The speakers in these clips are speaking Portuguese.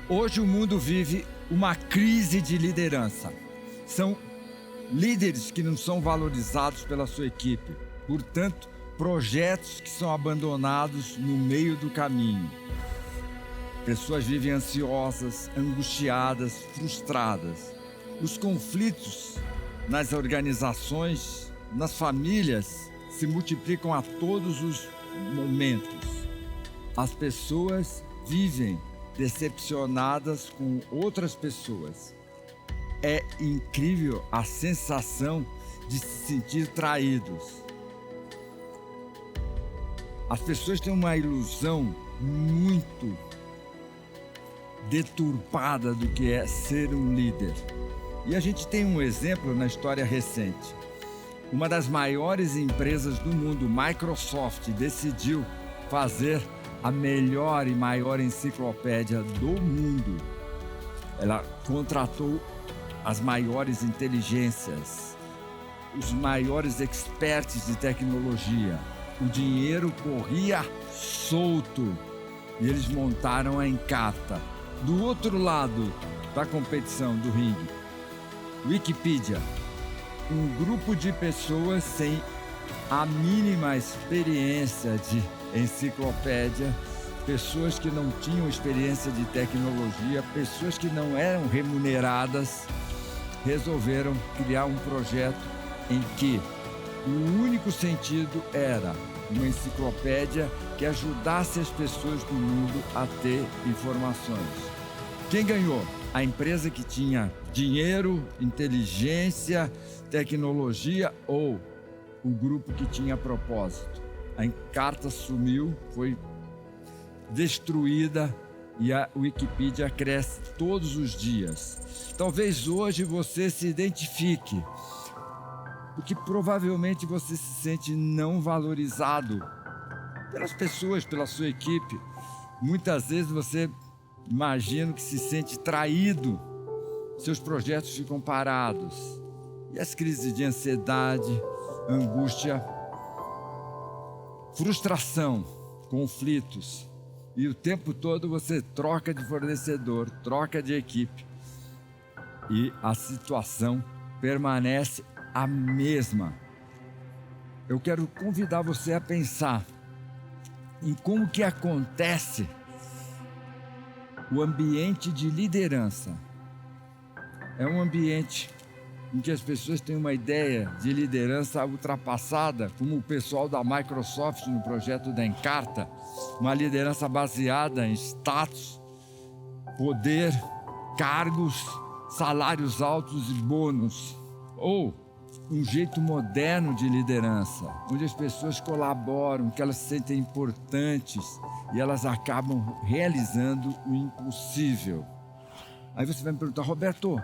Hoje o mundo vive uma crise de liderança. São líderes que não são valorizados pela sua equipe. Portanto, projetos que são abandonados no meio do caminho. Pessoas vivem ansiosas, angustiadas, frustradas. Os conflitos nas organizações, nas famílias, se multiplicam a todos os momentos. As pessoas vivem decepcionadas com outras pessoas. É incrível a sensação de se sentir traídos. As pessoas têm uma ilusão muito deturpada do que é ser um líder. E a gente tem um exemplo na história recente. Uma das maiores empresas do mundo, Microsoft, decidiu fazer a melhor e maior enciclopédia do mundo. Ela contratou as maiores inteligências, os maiores experts de tecnologia. O dinheiro corria solto e eles montaram a Encarta. Do outro lado da competição do ringue, Wikipedia, um grupo de pessoas sem a mínima experiência de enciclopédia, pessoas que não tinham experiência de tecnologia, pessoas que não eram remuneradas, resolveram criar um projeto em que o único sentido era uma enciclopédia que ajudasse as pessoas do mundo a ter informações. Quem ganhou? A empresa que tinha dinheiro, inteligência, tecnologia ou o grupo que tinha propósito? A Encarta sumiu, foi destruída e a Wikipedia cresce todos os dias. Talvez hoje você se identifique, porque provavelmente você se sente não valorizado pelas pessoas, pela sua equipe. Muitas vezes você imagina que se sente traído, seus projetos ficam parados. E as crises de ansiedade, angústia, frustração, conflitos. E o tempo todo você troca de fornecedor, troca de equipe. E a situação permanece a mesma. Eu quero convidar você a pensar em como que acontece o ambiente de liderança. É um ambiente em que as pessoas têm uma ideia de liderança ultrapassada, como o pessoal da Microsoft no projeto da Encarta, uma liderança baseada em status, poder, cargos, salários altos e bônus, ou um jeito moderno de liderança, onde as pessoas colaboram, que elas se sentem importantes e elas acabam realizando o impossível. Aí você vai me perguntar, Roberto,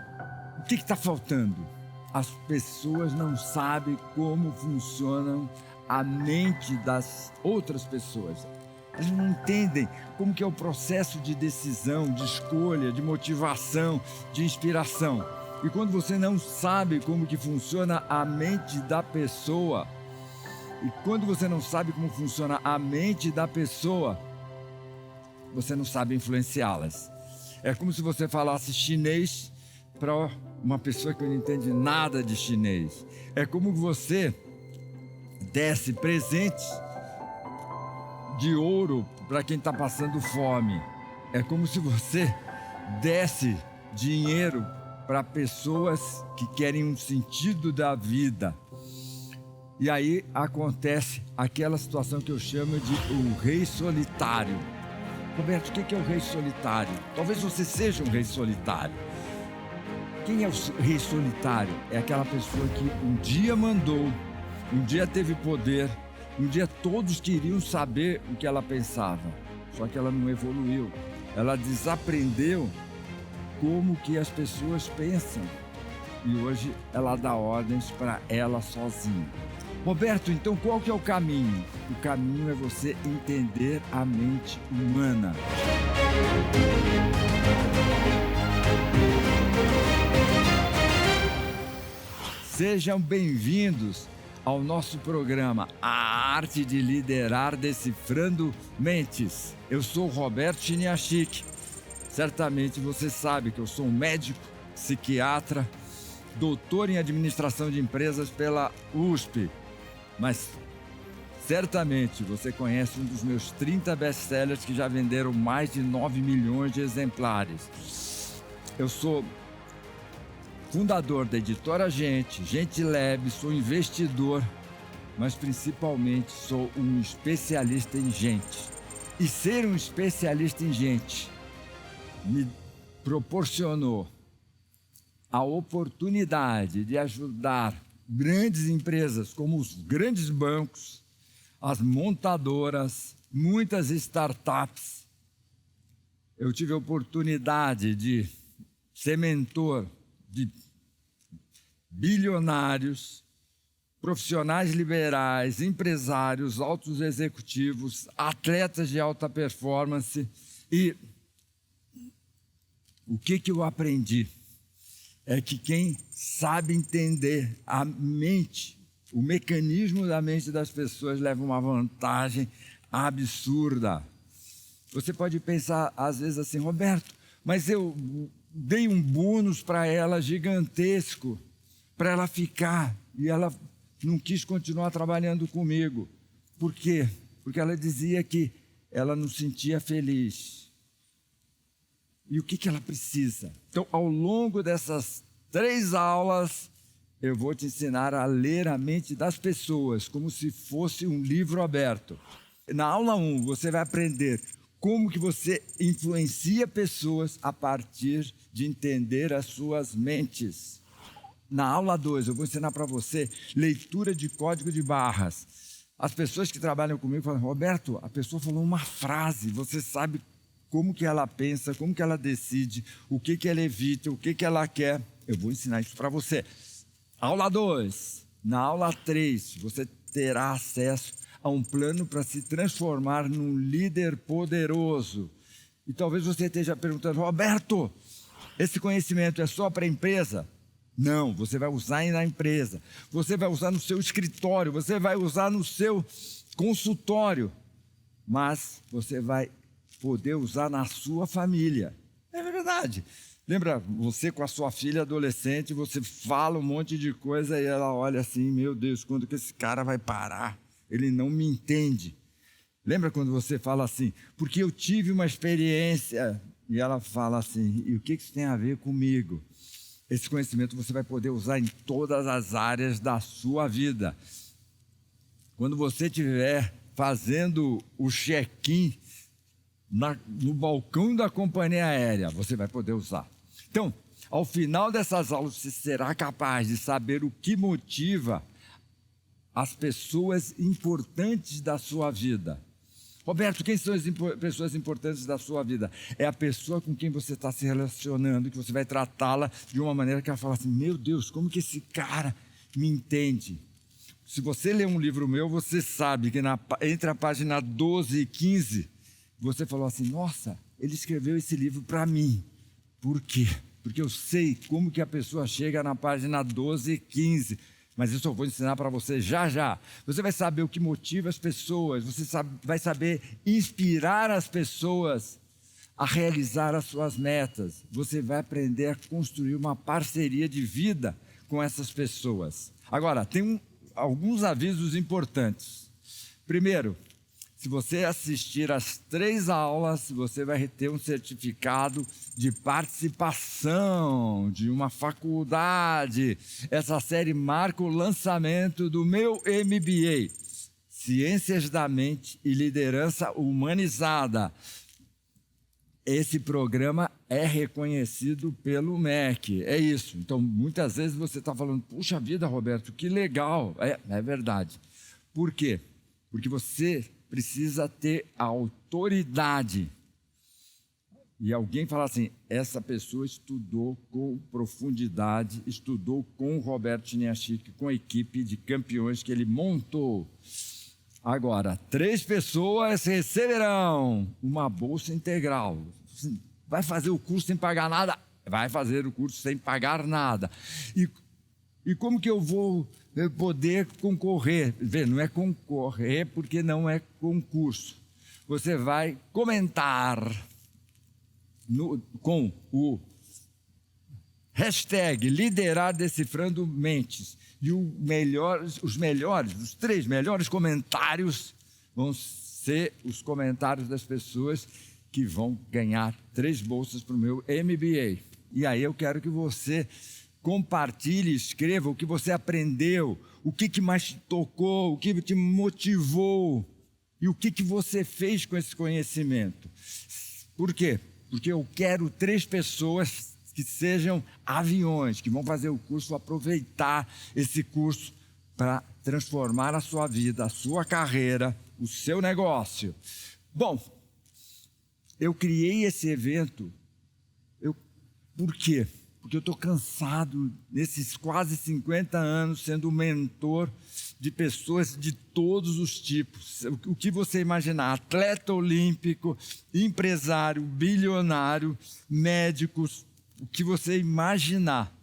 o que está faltando? As pessoas não sabem como funciona a mente das outras pessoas. Elas não entendem como que é o processo de decisão, de escolha, de motivação, de inspiração. E quando você não sabe como que funciona a mente da pessoa, e quando você não sabe como funciona a mente da pessoa, você não sabe influenciá-las. É como se você falasse chinês para uma pessoa que não entende nada de chinês. É como você desse presentes de ouro para quem está passando fome. É como se você desse dinheiro para pessoas que querem um sentido da vida. E aí acontece aquela situação que eu chamo de o rei solitário. Roberto, o que é o rei solitário? Talvez você seja um rei solitário. Quem é o rei solitário? É aquela pessoa que um dia mandou, um dia teve poder, um dia todos queriam saber o que ela pensava. Só que ela não evoluiu. Ela desaprendeu como que as pessoas pensam. E hoje ela dá ordens para ela sozinha. Roberto, então qual que é o caminho? O caminho é você entender a mente humana. Sejam bem-vindos ao nosso programa A Arte de Liderar Decifrando Mentes. Eu sou Roberto Chiniachik Certamente você sabe que eu sou um médico, psiquiatra, doutor em administração de empresas pela USP, mas certamente você conhece um dos meus 30 best-sellers que já venderam mais de 9 milhões de exemplares. Eu sou fundador da Editora Gente Lab, sou investidor, mas principalmente sou um especialista em gente. E ser um especialista em gente me proporcionou a oportunidade de ajudar grandes empresas como os grandes bancos, as montadoras, muitas startups. Eu tive a oportunidade de ser mentor de bilionários, profissionais liberais, empresários, altos executivos, atletas de alta performance. E o que eu aprendi é que quem sabe entender a mente, o mecanismo da mente das pessoas, leva uma vantagem absurda. Você pode pensar às vezes assim, Roberto, mas eu dei um bônus para ela gigantesco, para ela ficar, e ela não quis continuar trabalhando comigo. Por quê? Porque ela dizia que ela não se sentia feliz. E o que ela precisa? Então, ao longo dessas 3 aulas, eu vou te ensinar a ler a mente das pessoas, como se fosse um livro aberto. Na aula 1, você vai aprender como que você influencia pessoas a partir de entender as suas mentes. Na aula 2, eu vou ensinar para você leitura de código de barras. As pessoas que trabalham comigo falam, Roberto, a pessoa falou uma frase, você sabe como que ela pensa, como que ela decide, o que ela evita, o que ela quer. Eu vou ensinar isso para você. Aula 2. Na aula 3, você terá acesso a um plano para se transformar num líder poderoso. E talvez você esteja perguntando, Roberto, esse conhecimento é só para a empresa? Não, você vai usar na empresa, você vai usar no seu escritório, você vai usar no seu consultório, mas você vai poder usar na sua família. É verdade. Lembra você com a sua filha adolescente, você fala um monte de coisa e ela olha assim, meu Deus, quando que esse cara vai parar? Ele não me entende. Lembra quando você fala assim, porque eu tive uma experiência, e ela fala assim, e o que isso tem a ver comigo? Esse conhecimento você vai poder usar em todas as áreas da sua vida. Quando você estiver fazendo o check-in no balcão da companhia aérea, você vai poder usar. Então, ao final dessas aulas, você será capaz de saber o que motiva as pessoas importantes da sua vida. Roberto, quem são as pessoas importantes da sua vida? É a pessoa com quem você está se relacionando, que você vai tratá-la de uma maneira que ela fala assim, meu Deus, como que esse cara me entende? Se você ler um livro meu, você sabe que entre a página 12 e 15, você falou assim, nossa, ele escreveu esse livro para mim. Por quê? Porque eu sei como que a pessoa chega na página 12 e 15. Mas isso eu vou ensinar para você já. Você vai saber o que motiva as pessoas, vai saber inspirar as pessoas a realizar as suas metas. Você vai aprender a construir uma parceria de vida com essas pessoas. Agora, tem alguns avisos importantes. Primeiro, se você assistir às 3 aulas, você vai ter um certificado de participação de uma faculdade. Essa série marca o lançamento do meu MBA, Ciências da Mente e Liderança Humanizada. Esse programa é reconhecido pelo MEC, é isso. Então, muitas vezes você está falando, puxa vida, Roberto, que legal. É verdade. Por quê? Porque você precisa ter autoridade. E alguém fala assim, essa pessoa estudou com profundidade, estudou com o Roberto Chiniachik, com a equipe de campeões que ele montou. Agora, 3 pessoas receberão uma bolsa integral. Vai fazer o curso sem pagar nada? Vai fazer o curso sem pagar nada. E como que eu vou poder concorrer? Não é concorrer porque não é concurso. Você vai comentar com o hashtag liderar decifrando mentes. E os 3 melhores comentários vão ser os comentários das pessoas que vão ganhar 3 bolsas para o meu MBA. E aí eu quero que você compartilhe, escreva o que você aprendeu, o que mais te tocou, o que te motivou e o que você fez com esse conhecimento. Por quê? Porque eu quero 3 pessoas que sejam aviões, que vão fazer o curso, aproveitar esse curso para transformar a sua vida, a sua carreira, o seu negócio. Bom, eu criei esse evento, por quê? Porque eu estou cansado, nesses quase 50 anos, sendo mentor de pessoas de todos os tipos. O que você imaginar, atleta olímpico, empresário, bilionário, médicos, o que você imaginar.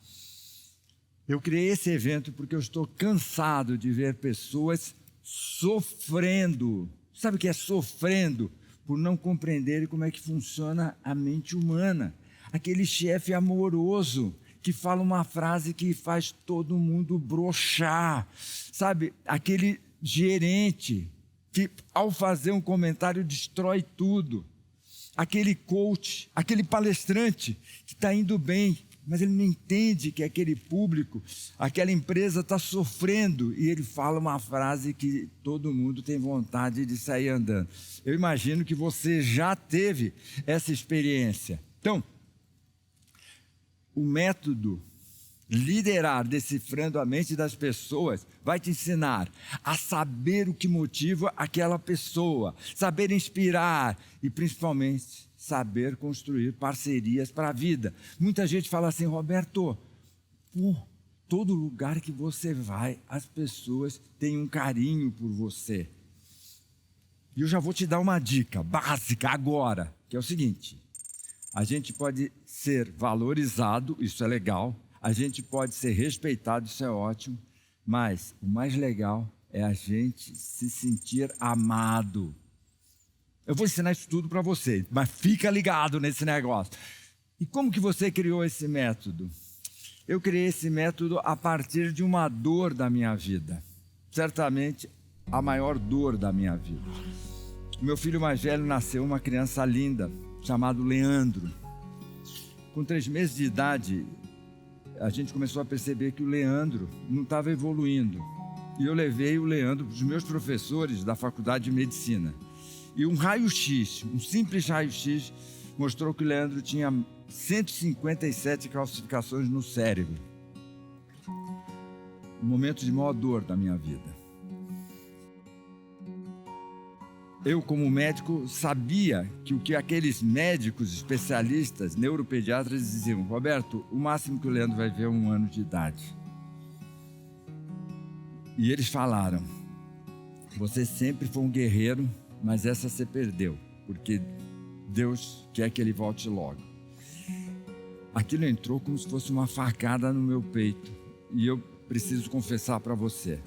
Eu criei esse evento porque eu estou cansado de ver pessoas sofrendo. Sabe o que é sofrendo? Por não compreenderem como é que funciona a mente humana. Aquele chefe amoroso que fala uma frase que faz todo mundo broxar. Sabe, aquele gerente que ao fazer um comentário destrói tudo. Aquele coach, aquele palestrante que está indo bem, mas ele não entende que aquele público, aquela empresa está sofrendo e ele fala uma frase que todo mundo tem vontade de sair andando. Eu imagino que você já teve essa experiência. Então, o método liderar decifrando a mente das pessoas vai te ensinar a saber o que motiva aquela pessoa, saber inspirar e principalmente saber construir parcerias para a vida. Muita gente fala assim: Roberto, todo lugar que você vai, as pessoas têm um carinho por você. E eu já vou te dar uma dica básica agora, que é o seguinte: a gente pode ser valorizado, isso é legal. A gente pode ser respeitado, isso é ótimo. Mas o mais legal é a gente se sentir amado. Eu vou ensinar isso tudo para você, mas fica ligado nesse negócio. E como que você criou esse método? Eu criei esse método a partir de uma dor da minha vida. Certamente a maior dor da minha vida. Meu filho mais velho nasceu uma criança linda, chamado Leandro. Com 3 meses de idade, a gente começou a perceber que o Leandro não estava evoluindo. E eu levei o Leandro para os meus professores da faculdade de medicina. E um raio-x, um simples raio-x, mostrou que o Leandro tinha 157 calcificações no cérebro. Um momento de maior dor da minha vida. Eu, como médico, sabia que o que aqueles médicos especialistas, neuropediatras, diziam: Roberto, o máximo que o Leandro vai ver é 1 ano de idade. E eles falaram: você sempre foi um guerreiro, mas essa você perdeu, porque Deus quer que ele volte logo. Aquilo entrou como se fosse uma facada no meu peito. E eu preciso confessar para você,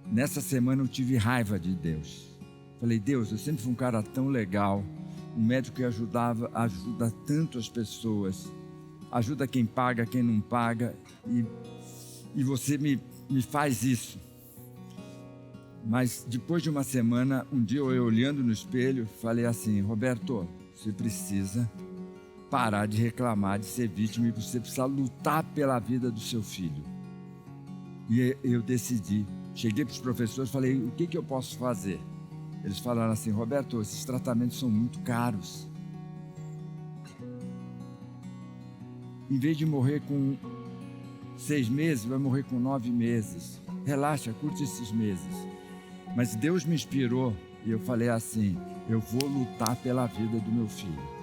nessa semana eu tive raiva de Deus. Falei: Deus, eu sempre fui um cara tão legal, um médico que ajuda tanto as pessoas, ajuda quem paga, quem não paga, e você me faz isso. Mas depois de uma semana, um dia eu olhando no espelho, falei assim: Roberto, você precisa parar de reclamar, de ser vítima, e você precisa lutar pela vida do seu filho. E eu decidi. Cheguei para os professores e falei: o que eu posso fazer? Eles falaram assim: Roberto, esses tratamentos são muito caros. Em vez de morrer com 6 meses, vai morrer com 9 meses. Relaxa, curte esses meses. Mas Deus me inspirou e eu falei assim: eu vou lutar pela vida do meu filho.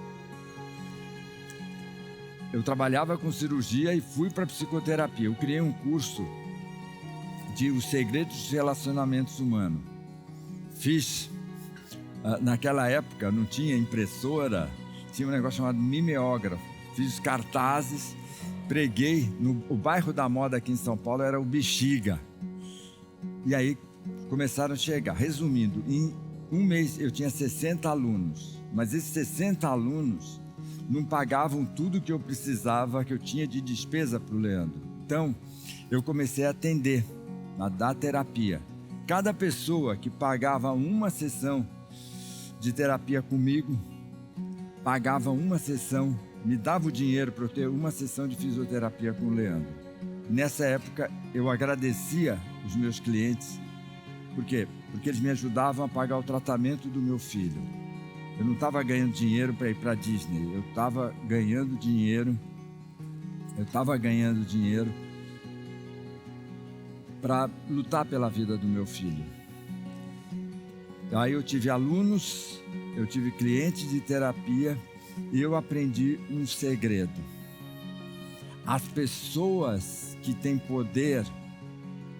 Eu trabalhava com cirurgia e fui para psicoterapia. Eu criei um curso de Os Segredos dos Relacionamentos Humanos. Fiz, naquela época não tinha impressora, tinha um negócio chamado mimeógrafo. Fiz cartazes, preguei o bairro da moda aqui em São Paulo era o Bexiga. E aí começaram a chegar. Resumindo, em 1 mês eu tinha 60 alunos. mas esses 60 alunos não pagavam tudo que eu precisava, que eu tinha de despesa para o Leandro. Então, eu comecei a atender, a dar terapia. Cada pessoa que pagava uma sessão de terapia comigo, pagava uma sessão, me dava o dinheiro para eu ter uma sessão de fisioterapia com o Leandro. Nessa época, eu agradecia os meus clientes. Por quê? Porque eles me ajudavam a pagar o tratamento do meu filho. Eu não estava ganhando dinheiro para ir para a Disney, eu estava ganhando dinheiro para lutar pela vida do meu filho. Aí eu tive alunos, eu tive clientes de terapia e eu aprendi um segredo. As pessoas que têm poder,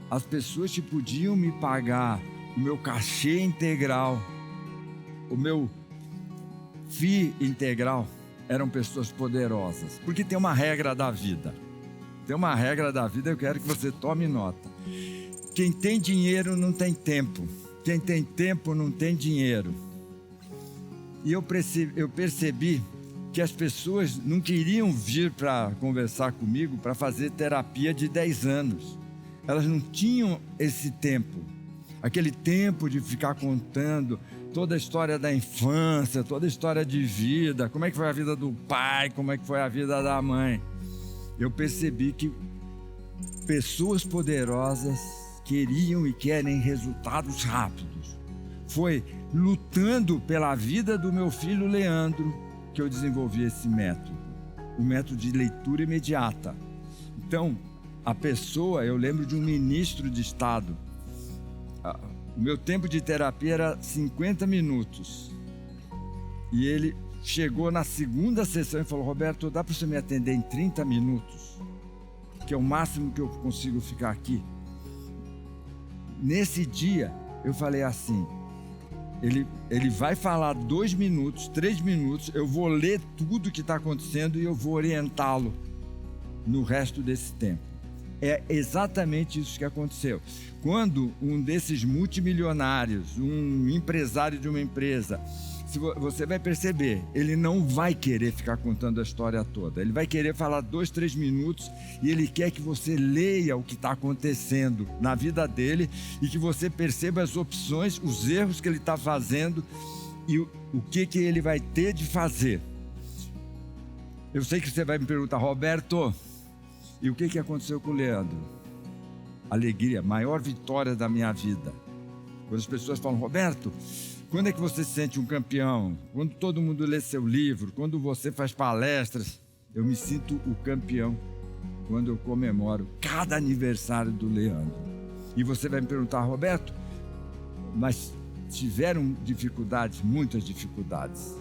as pessoas que podiam me pagar o meu cachê integral, o meu FII integral, eram pessoas poderosas. Porque tem uma regra da vida. Tem uma regra da vida, eu quero que você tome nota. Quem tem dinheiro não tem tempo. Quem tem tempo não tem dinheiro. E eu percebi que as pessoas não queriam vir para conversar comigo para fazer terapia de 10 anos. Elas não tinham esse tempo. Aquele tempo de ficar contando toda a história da infância, toda a história de vida, como é que foi a vida do pai, como é que foi a vida da mãe. Eu percebi que pessoas poderosas queriam e querem resultados rápidos. Foi lutando pela vida do meu filho Leandro que eu desenvolvi esse método, o método de leitura imediata. Então, a pessoa, eu lembro de um ministro de Estado, o meu tempo de terapia era 50 minutos. E ele chegou na segunda sessão e falou: Roberto, dá para você me atender em 30 minutos? Que é o máximo que eu consigo ficar aqui. Nesse dia, eu falei assim: ele vai falar 2 minutos, 3 minutos, eu vou ler tudo que está acontecendo e eu vou orientá-lo no resto desse tempo. É exatamente isso que aconteceu. Quando um desses multimilionários, um empresário de uma empresa, você vai perceber, ele não vai querer ficar contando a história toda. Ele vai querer falar 2, 3 minutos e ele quer que você leia o que está acontecendo na vida dele e que você perceba as opções, os erros que ele está fazendo e o que ele vai ter de fazer. Eu sei que você vai me perguntar: Roberto, e o que aconteceu com o Leandro? Alegria, maior vitória da minha vida. Quando as pessoas falam: Roberto, quando é que você se sente um campeão? Quando todo mundo lê seu livro, quando você faz palestras. Eu me sinto o campeão quando eu comemoro cada aniversário do Leandro. E você vai me perguntar: Roberto, mas tiveram dificuldades, muitas dificuldades.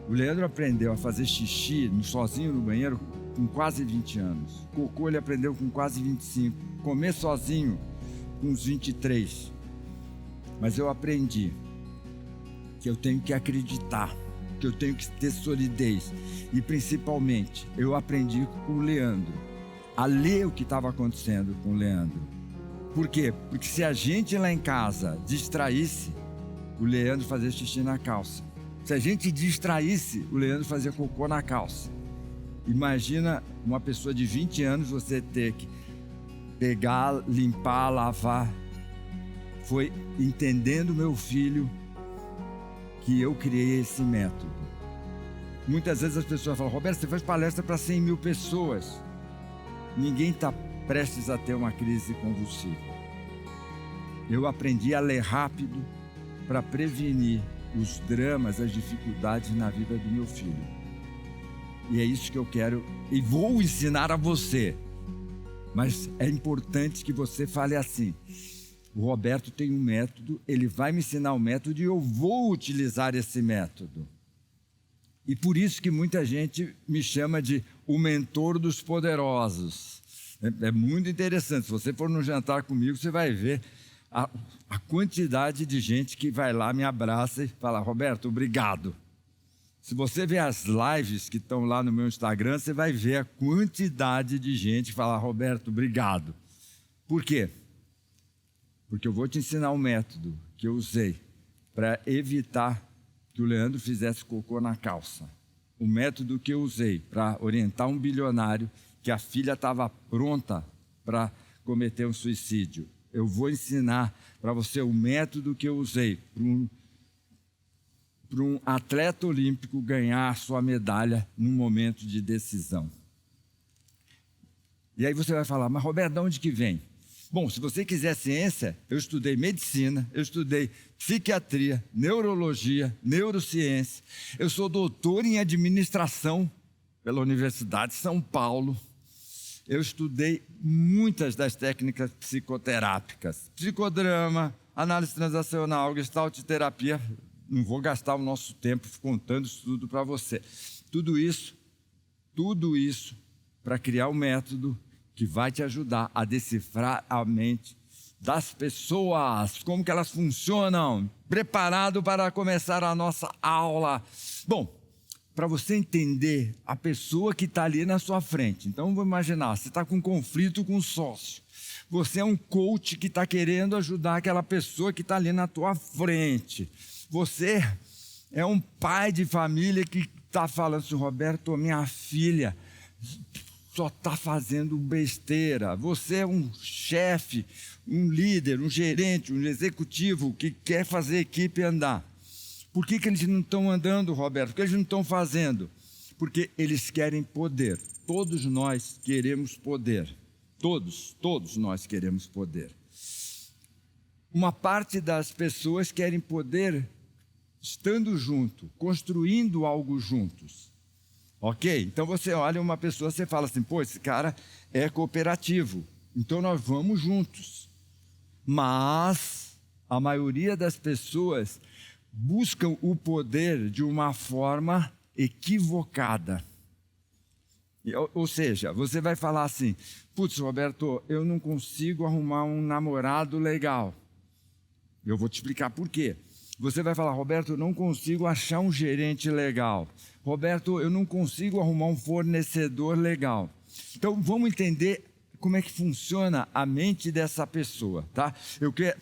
O Leandro aprendeu a fazer xixi sozinho no banheiro com quase 20 anos. Cocô ele aprendeu com quase 25. Comer sozinho com uns 23. Mas eu aprendi que eu tenho que acreditar, que eu tenho que ter solidez. E principalmente, eu aprendi com o Leandro a ler o que estava acontecendo com o Leandro. Por quê? Porque se a gente lá em casa distraísse, o Leandro fazia xixi na calça. Se a gente distraísse, o Leandro fazia cocô na calça. Imagina uma pessoa de 20 anos você ter que pegar, limpar, lavar. Foi entendendo meu filho que eu criei esse método. Muitas vezes as pessoas falam: Roberto, você faz palestra para 100 mil pessoas. Ninguém está prestes a ter uma crise convulsiva. Eu aprendi a ler rápido para prevenir os dramas, as dificuldades na vida do meu filho. E é isso que eu quero e vou ensinar a você. Mas é importante que você fale assim: o Roberto tem um método, ele vai me ensinar o método e eu vou utilizar esse método. E por isso que muita gente me chama de o mentor dos poderosos. É muito interessante. Se você for no jantar comigo, você vai ver a quantidade de gente que vai lá, me abraça e fala: Roberto, obrigado. Se você ver as lives que estão lá no meu Instagram, você vai ver a quantidade de gente que fala: Roberto, obrigado. Por quê? Porque eu vou te ensinar um método que eu usei para evitar que o Leandro fizesse cocô na calça. O método que eu usei para orientar um bilionário que a filha estava pronta para cometer um suicídio. Eu vou ensinar para você o método que eu usei para um atleta olímpico ganhar a sua medalha num momento de decisão. E aí você vai falar, mas Roberto, de onde que vem? Bom, se você quiser ciência, eu estudei medicina, eu estudei psiquiatria, neurologia, neurociência. Eu sou doutor em administração pela Universidade de São Paulo. Eu estudei muitas das técnicas psicoterápicas. Psicodrama, análise transacional, gestalt terapia. Não vou gastar o nosso tempo contando isso tudo para você. Tudo isso para criar um método que vai te ajudar a decifrar a mente das pessoas, como que elas funcionam. Preparado para começar a nossa aula? Bom, para você entender a pessoa que está ali na sua frente. Então, vamos imaginar, você está com um conflito com o sócio. Você é um coach que está querendo ajudar aquela pessoa que está ali na tua frente. Você é um pai de família que está falando assim, Roberto, minha filha só está fazendo besteira. Você é um chefe, um líder, um gerente, um executivo que quer fazer a equipe andar. Por que eles não estão andando, Roberto? Por que eles não estão fazendo? Porque eles querem poder. Todos nós queremos poder. Todos nós queremos poder. Uma parte das pessoas querem poder estando junto, construindo algo juntos. Ok? Então você olha uma pessoa, você fala assim, pô, esse cara é cooperativo, então nós vamos juntos. Mas a maioria das pessoas buscam o poder de uma forma equivocada. Ou seja, você vai falar assim, putz, Roberto, eu não consigo arrumar um namorado legal. Eu vou te explicar por quê. Você vai falar, Roberto, eu não consigo achar um gerente legal. Roberto, eu não consigo arrumar um fornecedor legal. Então, vamos entender como é que funciona a mente dessa pessoa, tá?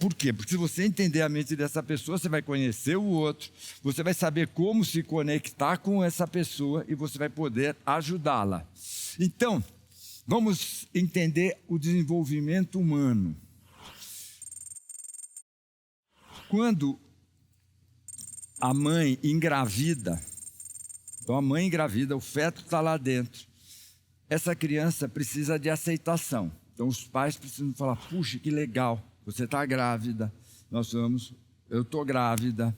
Por quê? Porque se você entender a mente dessa pessoa, você vai conhecer o outro, você vai saber como se conectar com essa pessoa e você vai poder ajudá-la. Então, vamos entender o desenvolvimento humano. Quando a mãe engravida, então a mãe engravida, o feto está lá dentro, essa criança precisa de aceitação. Então os pais precisam falar, puxa, que legal, você está grávida, eu estou grávida.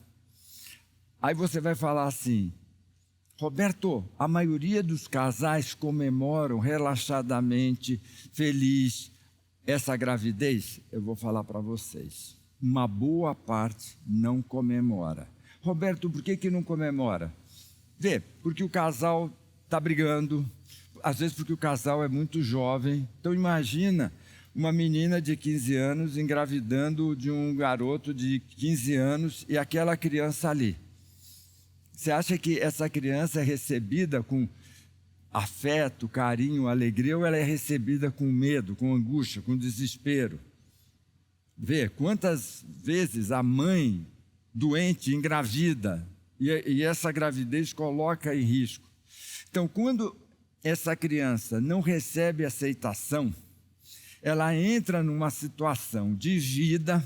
Aí você vai falar assim, Roberto, a maioria dos casais comemoram relaxadamente, feliz, essa gravidez. Eu vou falar para vocês, uma boa parte não comemora. Roberto, por que não comemora? Vê, porque o casal está brigando, às vezes porque o casal é muito jovem. Então imagina uma menina de 15 anos engravidando de um garoto de 15 anos e aquela criança ali. Você acha que essa criança é recebida com afeto, carinho, alegria, ou ela é recebida com medo, com angústia, com desespero? Vê, quantas vezes a mãe doente engravida e essa gravidez coloca em risco. Então, quando essa criança não recebe aceitação, ela entra numa situação de vida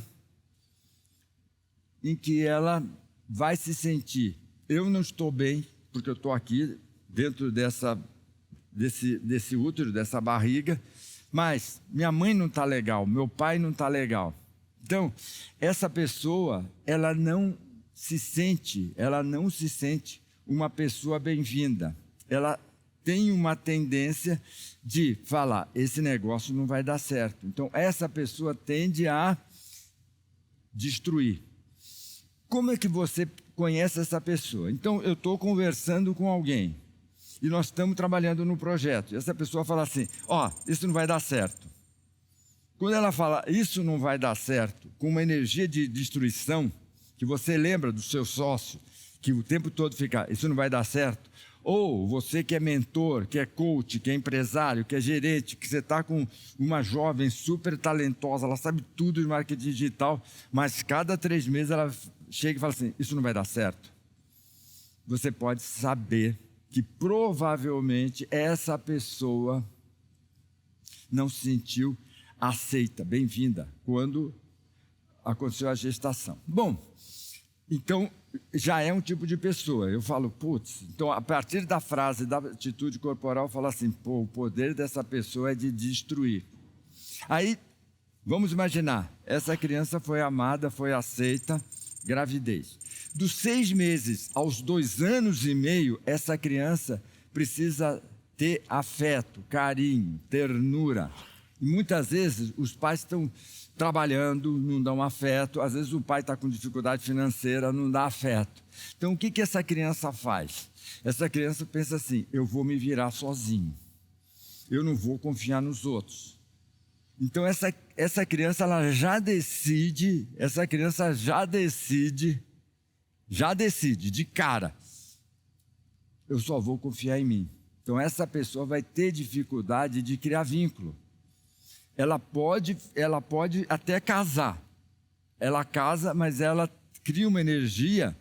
em que ela vai se sentir, eu não estou bem, porque eu estou aqui dentro desse útero, dessa barriga, mas minha mãe não está legal, meu pai não está legal. Então, essa pessoa, ela não se sente uma pessoa bem-vinda. Ela tem uma tendência de falar, esse negócio não vai dar certo. Então, essa pessoa tende a destruir. Como é que você conhece essa pessoa? Então, eu estou conversando com alguém e nós estamos trabalhando no projeto. E essa pessoa fala assim, isso não vai dar certo. Quando ela fala, isso não vai dar certo, com uma energia de destruição, que você lembra do seu sócio, que o tempo todo fica, isso não vai dar certo, ou você que é mentor, que é coach, que é empresário, que é gerente, que você está com uma jovem super talentosa, ela sabe tudo de marketing digital, mas cada 3 meses ela chega e fala assim, isso não vai dar certo. você pode saber que provavelmente essa pessoa não se sentiu aceita, bem-vinda, quando aconteceu a gestação. Bom, então já é um tipo de pessoa. Eu falo, putz, então a partir da frase, da atitude corporal, eu falo assim, pô, o poder dessa pessoa é de destruir. Aí, vamos imaginar, essa criança foi amada, foi aceita, gravidez. Dos 6 meses aos 2 anos e meio, essa criança precisa ter afeto, carinho, ternura. E muitas vezes os pais estão trabalhando, não dão afeto. Às vezes o pai está com dificuldade financeira, não dá afeto. Então o que essa criança faz? Essa criança pensa assim, eu vou me virar sozinho. Eu não vou confiar nos outros. Então essa criança ela já decide de cara, eu só vou confiar em mim. Então essa pessoa vai ter dificuldade de criar vínculo. Ela pode até casar. Ela casa, mas ela cria uma energia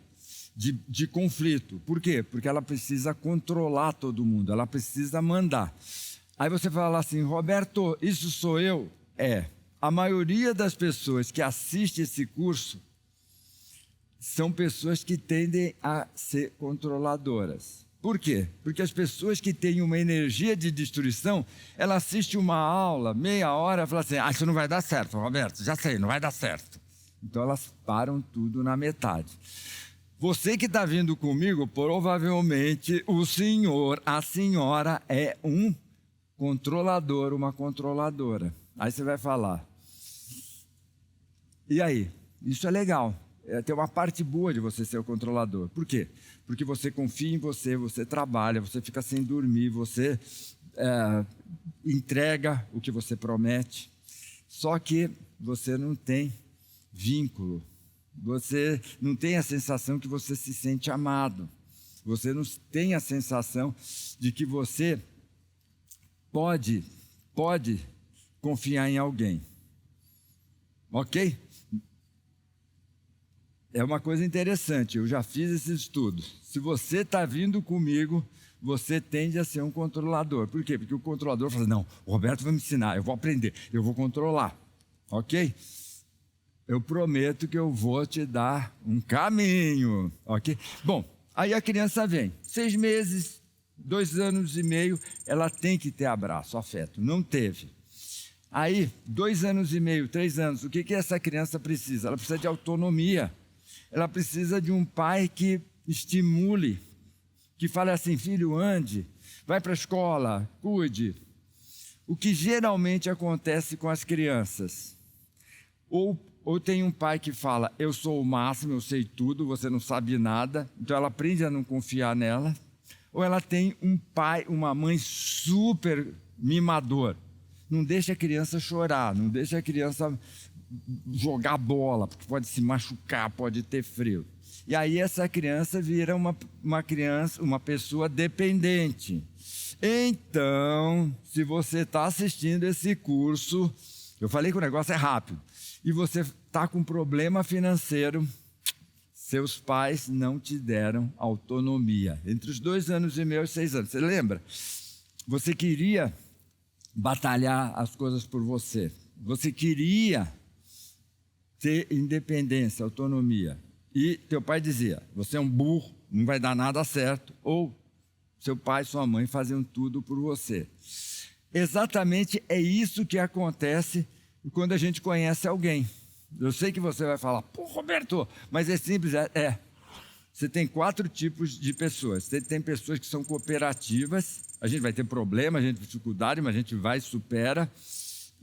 de conflito. Por quê? Porque ela precisa controlar todo mundo, ela precisa mandar. Aí você fala assim, Roberto, isso sou eu? É. A maioria das pessoas que assistem esse curso são pessoas que tendem a ser controladoras. Por quê? Porque as pessoas que têm uma energia de destruição, ela assiste uma aula, meia hora, e fala assim, isso não vai dar certo, Roberto, já sei, não vai dar certo. Então elas param tudo na metade. Você que está vindo comigo, provavelmente o senhor, a senhora é um controlador, uma controladora. Aí você vai falar, e aí? Isso é legal. Tem uma parte boa de você ser o controlador. Por quê? Porque você confia em você, você trabalha, você fica sem dormir, você entrega o que você promete. Só que você não tem vínculo. Você não tem a sensação que você se sente amado. Você não tem a sensação de que você pode confiar em alguém. Ok? É uma coisa interessante, eu já fiz esse estudo. Se você está vindo comigo, você tende a ser um controlador. Por quê? Porque o controlador fala, não, o Roberto vai me ensinar, eu vou aprender, eu vou controlar. Ok? Eu prometo que eu vou te dar um caminho. Ok? Bom, aí a criança vem, 6 meses, 2 anos e meio, ela tem que ter abraço, afeto. Não teve. Aí, 2 anos e meio, 3 anos, o que essa criança precisa? Ela precisa de autonomia. Ela precisa de um pai que estimule, que fale assim, filho, ande, vai para a escola, cuide. O que geralmente acontece com as crianças? Ou tem um pai que fala, eu sou o máximo, eu sei tudo, você não sabe nada, então ela aprende a não confiar nela. Ou ela tem um pai, uma mãe super mimador. Não deixa a criança chorar, não deixa a criança jogar bola, porque pode se machucar, pode ter frio. E aí essa criança vira uma pessoa dependente. Então, se você está assistindo esse curso, eu falei que o negócio é rápido, e você está com problema financeiro, seus pais não te deram autonomia. Entre os 2 anos e meio e 6 anos. Você lembra? Você queria batalhar as coisas por você. Você queria ter independência, autonomia. E teu pai dizia, você é um burro, não vai dar nada certo. Ou seu pai e sua mãe faziam tudo por você. Exatamente é isso que acontece quando a gente conhece alguém. Eu sei que você vai falar, pô, Roberto, mas é simples, Você tem 4 tipos de pessoas. Você tem pessoas que são cooperativas, a gente vai ter problema, a gente tem dificuldade, mas a gente vai e supera.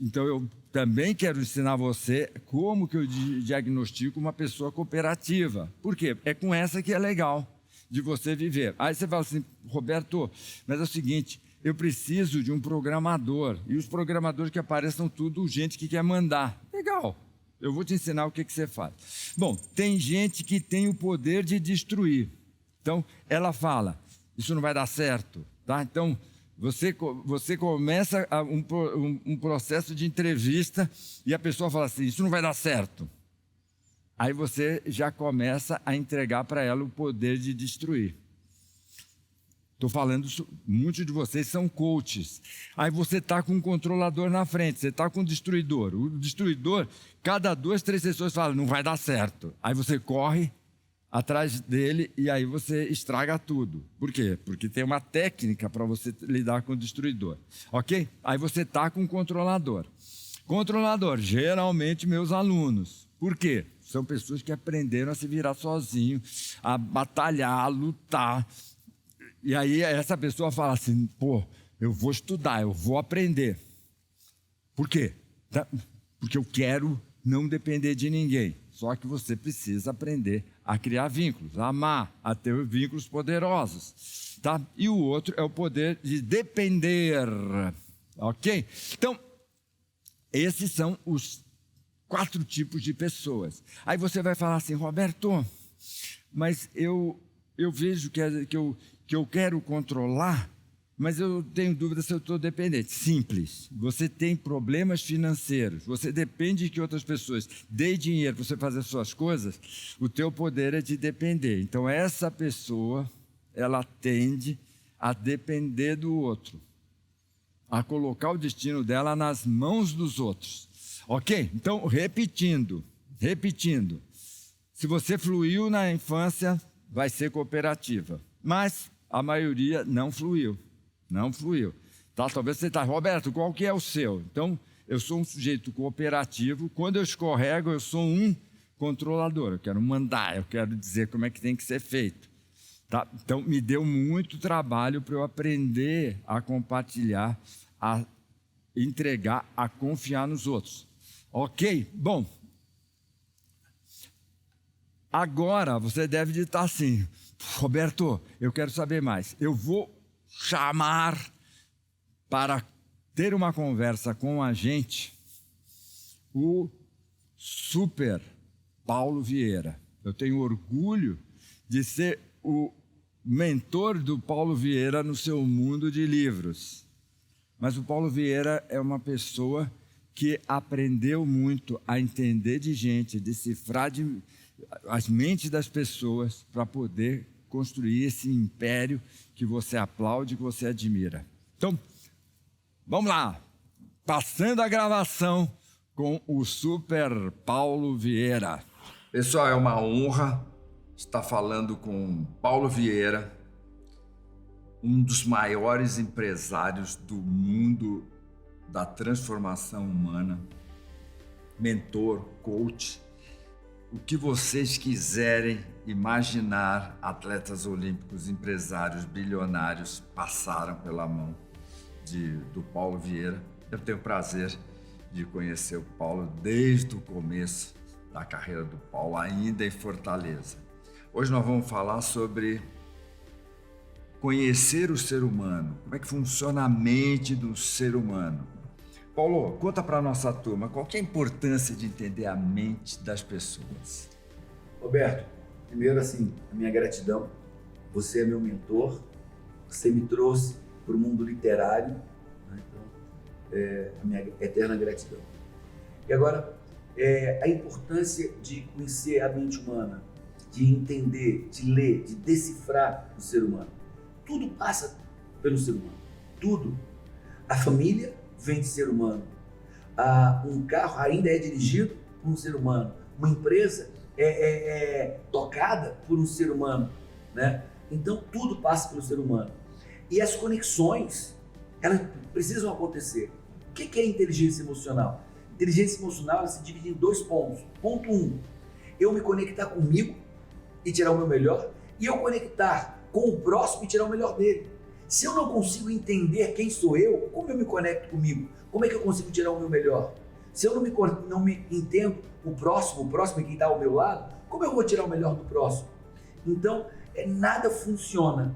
Então eu também quero ensinar você como que eu diagnostico uma pessoa cooperativa. Por quê? É com essa que é legal de você viver. Aí você fala assim, Roberto, mas é o seguinte, eu preciso de um programador. E os programadores que apareçam tudo, gente que quer mandar. Legal, eu vou te ensinar o que você faz. Bom, tem gente que tem o poder de destruir. Então, ela fala, isso não vai dar certo, tá? Então, você começa um processo de entrevista e a pessoa fala assim, isso não vai dar certo. Aí você já começa a entregar para ela o poder de destruir. Estou falando, muitos de vocês são coaches. Aí você está com um controlador na frente, você está com um destruidor. O destruidor, cada 2, 3 sessões fala, não vai dar certo. Aí você corre atrás dele e aí você estraga tudo. Por quê? Porque tem uma técnica para você lidar com o destruidor. Ok? Aí você está com um controlador. Controlador, geralmente meus alunos. Por quê? São pessoas que aprenderam a se virar sozinho, a batalhar, a lutar. E aí essa pessoa fala assim, pô, eu vou estudar, eu vou aprender. Por quê? Porque eu quero não depender de ninguém. Só que você precisa aprender a criar vínculos, a amar, a ter vínculos poderosos. Tá? E o outro é o poder de depender. Ok? Então, esses são os 4 tipos de pessoas. Aí você vai falar assim, Roberto, mas eu vejo que eu quero controlar, mas eu tenho dúvida se eu estou dependente. Simples. Você tem problemas financeiros, você depende que outras pessoas deem dinheiro para você fazer suas coisas, o teu poder é de depender. Então, essa pessoa, ela tende a depender do outro, a colocar o destino dela nas mãos dos outros. Ok? Então, repetindo. Se você fluiu na infância, vai ser cooperativa. Mas a maioria não fluiu. Tá? Talvez você está, Roberto, qual que é o seu? Então, eu sou um sujeito cooperativo. Quando eu escorrego, eu sou um controlador. Eu quero mandar, eu quero dizer como é que tem que ser feito. Tá? Então, me deu muito trabalho para eu aprender a compartilhar, a entregar, a confiar nos outros. Ok? Bom, agora você deve estar assim, Roberto, eu quero saber mais. Eu vou chamar para ter uma conversa com a gente o super Paulo Vieira. Eu tenho orgulho de ser o mentor do Paulo Vieira no seu mundo de livros. Mas o Paulo Vieira é uma pessoa que aprendeu muito a entender de gente, decifrar as mentes das pessoas para poder construir esse império que você aplaude, que você admira. Então, vamos lá. Passando a gravação com o super Paulo Vieira. Pessoal, é uma honra estar falando com Paulo Vieira, um dos maiores empresários do mundo da transformação humana, mentor, coach, o que vocês quiserem imaginar, atletas olímpicos, empresários, bilionários passaram pela mão do Paulo Vieira. Eu tenho o prazer de conhecer o Paulo desde o começo da carreira do Paulo, ainda em Fortaleza. Hoje nós vamos falar sobre conhecer o ser humano, como é que funciona a mente do ser humano. Paulo, conta para a nossa turma, qual que é a importância de entender a mente das pessoas? Roberto, primeiro assim, a minha gratidão. Você é meu mentor, você me trouxe para o mundo literário, né? Então, a minha eterna gratidão. E agora, a importância de conhecer a mente humana, de entender, de ler, de decifrar o ser humano. Tudo passa pelo ser humano, tudo. A família vem de ser humano. Um carro ainda é dirigido por um ser humano. Uma empresa é tocada por um ser humano, né? Então tudo passa pelo ser humano. E as conexões, elas precisam acontecer. O que é inteligência emocional? Inteligência emocional se divide em 2 pontos. Ponto 1, eu me conectar comigo e tirar o meu melhor, e eu conectar com o próximo e tirar o melhor dele. Se eu não consigo entender quem sou eu, como eu me conecto comigo? Como é que eu consigo tirar o meu melhor? Se eu não me entendo o próximo é quem está ao meu lado, como eu vou tirar o melhor do próximo? Então, nada funciona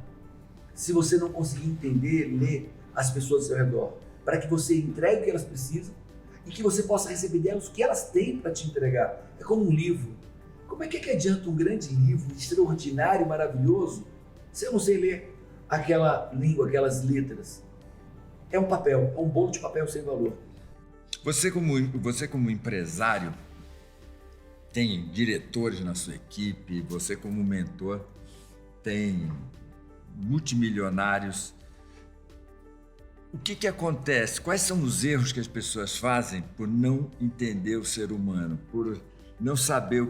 se você não conseguir entender, ler as pessoas ao seu redor, para que você entregue o que elas precisam e que você possa receber delas o que elas têm para te entregar. É como um livro. Como é que adianta um grande livro, extraordinário, maravilhoso, se eu não sei ler aquela língua, aquelas letras? É um papel, é um bolo de papel sem valor. Você como empresário, tem diretores na sua equipe, você como mentor, tem multimilionários. O que acontece? Quais são os erros que as pessoas fazem por não entender o ser humano, por não saber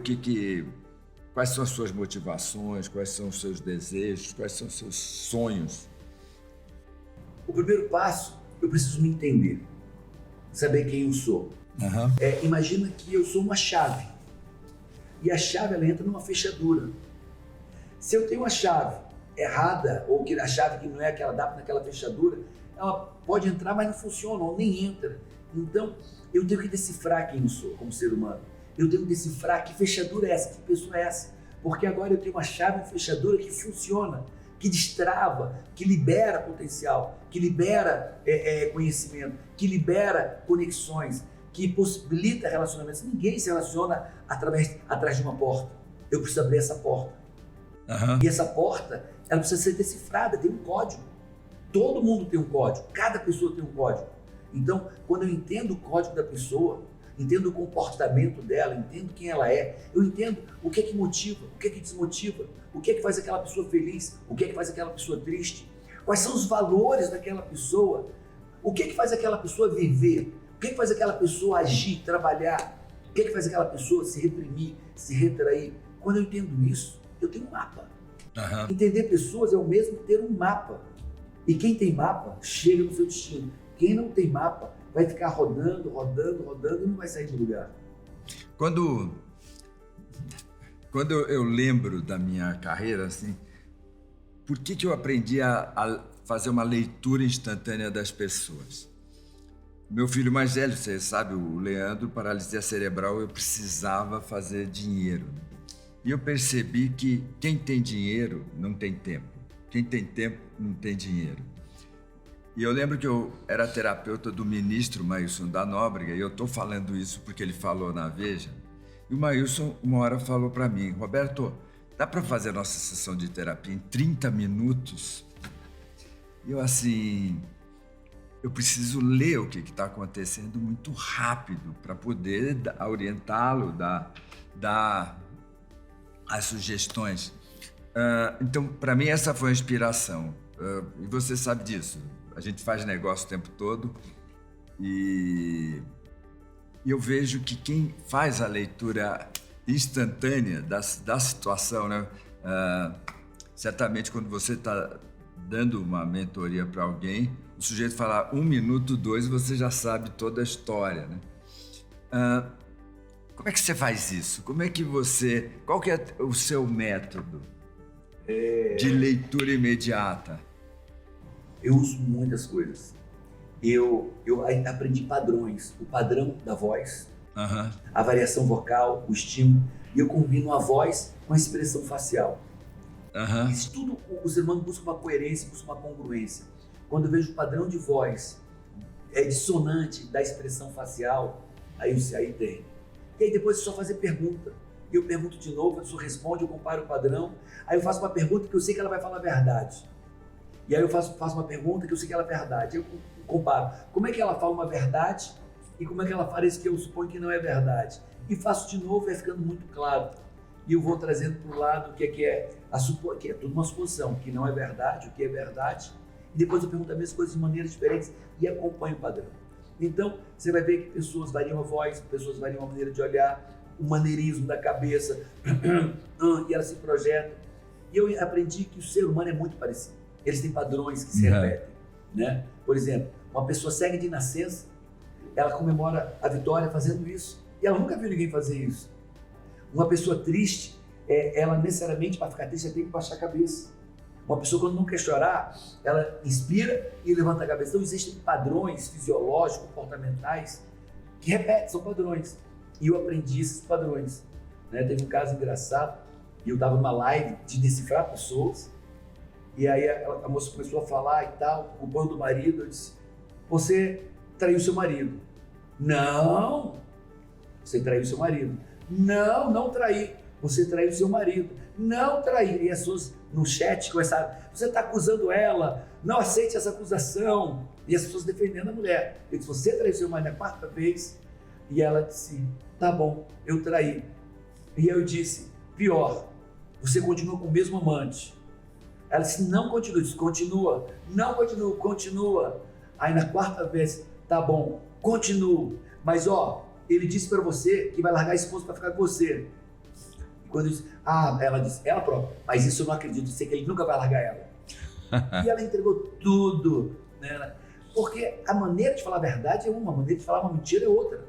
quais são as suas motivações, quais são os seus desejos, quais são os seus sonhos? O primeiro passo, eu preciso me entender, saber quem eu sou. Imagina que eu sou uma chave e a chave ela entra numa fechadura. Se eu tenho uma chave errada ou que a chave que não é aquela dá naquela fechadura, ela pode entrar, mas não funciona ou nem entra. Então, eu tenho que decifrar quem eu sou como ser humano. Eu tenho que decifrar que fechadura é essa, que pessoa é essa. Porque agora eu tenho uma chave e fechadura que funciona, que destrava, que libera potencial, que libera conhecimento, que libera conexões, que possibilita relacionamentos. Ninguém se relaciona atrás de uma porta. Eu preciso abrir essa porta. E essa porta, ela precisa ser decifrada, tem um código. Todo mundo tem um código, cada pessoa tem um código. Então, quando eu entendo o código da pessoa, entendo o comportamento dela, entendo quem ela é, eu entendo o que é que motiva, o que é que desmotiva, o que é que faz aquela pessoa feliz, o que é que faz aquela pessoa triste, quais são os valores daquela pessoa, o que é que faz aquela pessoa viver, o que é que faz aquela pessoa agir, trabalhar, o que é que faz aquela pessoa se reprimir, se retrair. Quando eu entendo isso, eu tenho um mapa. Entender pessoas é o mesmo que ter um mapa. E quem tem mapa chega no seu destino. Quem não tem mapa vai ficar rodando e não vai sair do lugar. Quando eu lembro da minha carreira, assim, por que eu aprendi a fazer uma leitura instantânea das pessoas? Meu filho mais velho, você sabe, o Leandro, paralisia cerebral, eu precisava fazer dinheiro. E eu percebi que quem tem dinheiro não tem tempo. Quem tem tempo não tem dinheiro. E eu lembro que eu era terapeuta do ministro Maílson da Nóbrega, e eu estou falando isso porque ele falou na Veja. E o Maílson, uma hora, falou para mim: Roberto, dá para fazer a nossa sessão de terapia em 30 minutos? E eu eu preciso ler o que está acontecendo muito rápido para poder orientá-lo, dar as sugestões. Então, para mim, essa foi a inspiração. E você sabe disso. A gente faz negócio o tempo todo e eu vejo que quem faz a leitura instantânea da situação, né? Certamente, quando você está dando uma mentoria para alguém, o sujeito fala 1 minuto, 2, você já sabe toda a história, né? Como é que você faz isso? Qual que é o seu método de leitura imediata? Eu uso muitas coisas. Eu aprendi padrões, o padrão da voz, a variação vocal, o estímulo, e eu combino a voz com a expressão facial. Isso tudo, o ser humano busca uma coerência, busca uma congruência. Quando eu vejo o padrão de voz dissonante da expressão facial, aí tem. E aí depois é só fazer pergunta. E eu pergunto de novo, a pessoa responde, eu comparo o padrão. Aí eu faço uma pergunta que eu sei que ela vai falar a verdade. E aí eu faço uma pergunta que eu sei que ela é verdade. Eu comparo como é que ela fala uma verdade e como é que ela fala isso que eu suponho que não é verdade. E faço de novo, vai ficando muito claro. E eu vou trazendo para o lado o que é tudo uma suposição, que não é verdade, o que é verdade. E depois eu pergunto as mesmas coisas de maneiras diferentes e acompanho o padrão. Então, você vai ver que pessoas variam a voz, pessoas variam a maneira de olhar, o maneirismo da cabeça, e elas se projetam. E eu aprendi que o ser humano é muito parecido. Eles têm padrões que se repetem, né? Por exemplo, uma pessoa cega de nascença, ela comemora a vitória fazendo isso, e ela nunca viu ninguém fazer isso. Uma pessoa triste, ela necessariamente, para ficar triste, ela tem que baixar a cabeça. Uma pessoa, quando não quer chorar, ela inspira e levanta a cabeça. Então, existem padrões fisiológicos, comportamentais, que repetem, são padrões. E eu aprendi esses padrões, né? Teve um caso engraçado, e eu estava numa live de decifrar pessoas, e aí a moça começou a falar e tal, culpando o marido. Eu disse: você traiu seu marido. Não, você traiu seu marido. Não, não traí. Você traiu seu marido. Não traí. E as pessoas no chat começaram: você está acusando ela, não aceite essa acusação. E as pessoas defendendo a mulher. Eu disse: você traiu seu marido a 4ª vez. E ela disse: tá bom, eu traí. E eu disse: pior, você continua com o mesmo amante. Ela disse, não continua. Eu disse, continua. Não continua, continua. Aí na quarta vez, tá bom, continuo. Mas ó, ele disse para você que vai largar a esposa para ficar com você. E quando eu disse, ela disse, ela própria, mas isso eu não acredito, eu sei que ele nunca vai largar ela. E ela entregou tudo, né? Porque a maneira de falar a verdade é uma, a maneira de falar uma mentira é outra.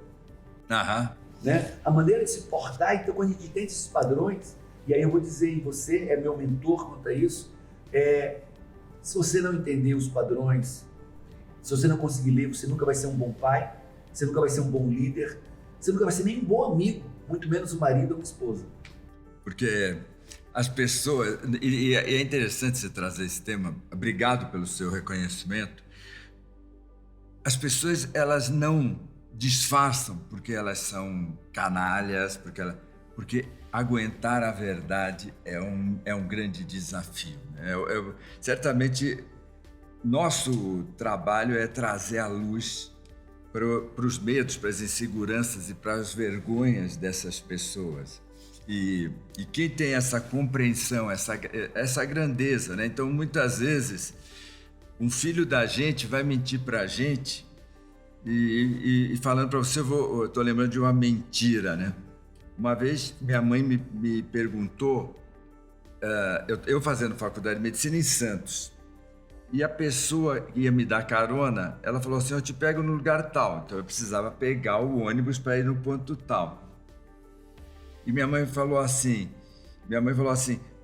Né? A maneira de se portar, então quando a gente entende esses padrões, e aí eu vou dizer, e você é meu mentor quanto a isso, se você não entender os padrões, se você não conseguir ler, você nunca vai ser um bom pai, você nunca vai ser um bom líder, você nunca vai ser nem um bom amigo, muito menos um marido ou uma esposa. Porque as pessoas, e é interessante você trazer esse tema, obrigado pelo seu reconhecimento, as pessoas, elas não disfarçam porque elas são canalhas, porque aguentar a verdade é um grande desafio. Certamente, nosso trabalho é trazer à luz para os medos, para as inseguranças e para as vergonhas dessas pessoas. E quem tem essa compreensão, essa grandeza, né? Então, muitas vezes, um filho da gente vai mentir para a gente e falando para você, eu estou lembrando de uma mentira, né? Uma vez, minha mãe me perguntou, eu fazendo faculdade de medicina em Santos, e a pessoa que ia me dar carona, ela falou assim, eu te pego no lugar tal. Então eu precisava pegar o ônibus para ir no ponto tal. E minha mãe falou assim,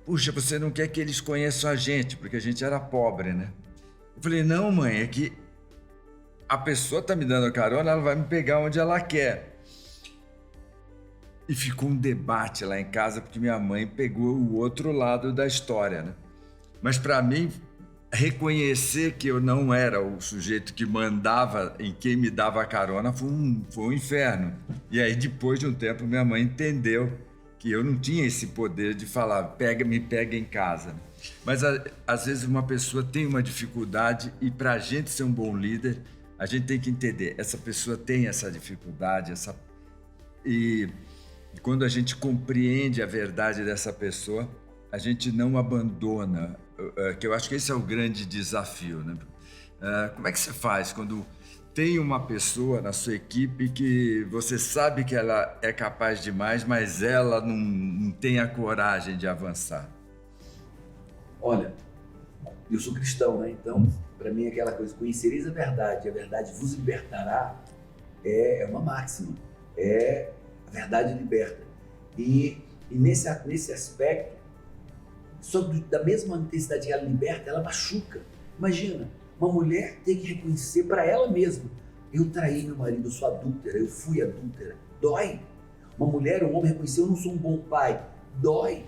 puxa, você não quer que eles conheçam a gente, porque a gente era pobre, né? Eu falei, não, mãe, é que a pessoa tá me dando carona, ela vai me pegar onde ela quer. E ficou um debate lá em casa, porque minha mãe pegou o outro lado da história, né? Mas para mim, reconhecer que eu não era o sujeito que mandava em quem me dava carona foi um inferno. E aí, depois de um tempo, minha mãe entendeu que eu não tinha esse poder de falar, me pega em casa. Mas, às vezes, uma pessoa tem uma dificuldade e, para a gente ser um bom líder, a gente tem que entender, essa pessoa tem essa dificuldade, e quando a gente compreende a verdade dessa pessoa, a gente não abandona, que eu acho que esse é o grande desafio, né? Como é que você faz quando tem uma pessoa na sua equipe que você sabe que ela é capaz demais, mas ela não tem a coragem de avançar? Olha, eu sou cristão, né? Então, para mim, aquela coisa, conhecereis a verdade vos libertará, é uma máxima. A verdade liberta. E nesse aspecto, só da mesma intensidade que ela liberta, ela machuca. Imagina, uma mulher tem que reconhecer para ela mesma, eu traí meu marido, eu sou adúltera, eu fui adúltera. Dói. Uma mulher, um homem reconhecer, eu não sou um bom pai. Dói.